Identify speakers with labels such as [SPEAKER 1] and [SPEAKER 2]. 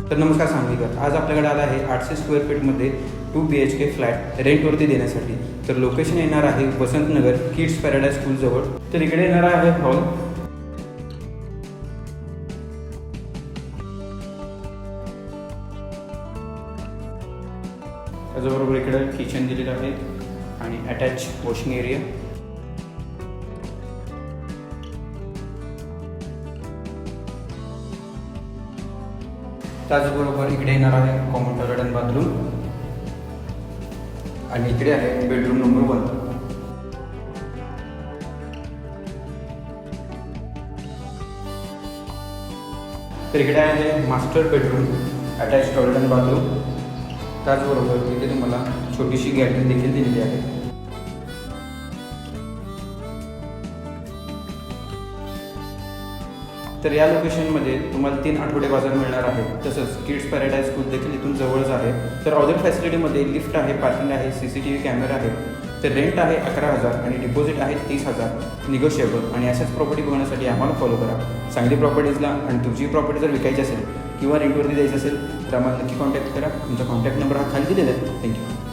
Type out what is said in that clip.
[SPEAKER 1] तर नमस्कार सांगलीकर, आज आपल्याकडे आला आहे 800 स्क्वेअर फीटमध्ये 2 BHK फ्लॅट रेंटवरती देण्यासाठी. तर लोकेशन येणार आहे वसंतनगर किड्स पॅराडाईज स्कूलजवळ. तर इकडे येणार आहे हॉल, त्याचबरोबर इकडे किचन दिलेलं आहे आणि अटॅच वॉशिंग एरिया. त्याचबरोबर इकडे येणार आहे कॉमन टॉयलेट आणि बाथरूम आणि इकडे आहे बेडरूम नंबर 1. तर इकडे आहे मास्टर बेडरूम, अटॅच टॉयलेट आणि बाथरूम. त्याचबरोबर इथे तुम्हाला छोटीशी गॅलरी देखील दिलेली आहे. तर या लोकेशनमध्ये तुम्हाला 3 आठवडे बाजार मिळणार आहे. तसंच किड्स पॅराडाईज स्कूल देखील इथून जवळच आहे. तर अदर फॅसिलिटीमध्ये लिफ्ट आहे, पार्किंग आहे, CCTV कॅमेरा आहे. तर रेंट आहे 11,000 आणि डिपॉझिट आहे 30,000 निगोशिएबल. आणि अशाच प्रॉपर्टी बघण्यासाठी आम्हाला फॉलो करा सांगली प्रॉपर्टीजला. आणि तुमची प्रॉपर्टी जर विकायची असेल किंवा रेंटवरती द्यायची असेल तर आम्हाला नक्की कॉन्टॅक्ट करा. तुमचा कॉन्टॅक्ट नंबर हा खाली दिलेला आहे. थँक्यू.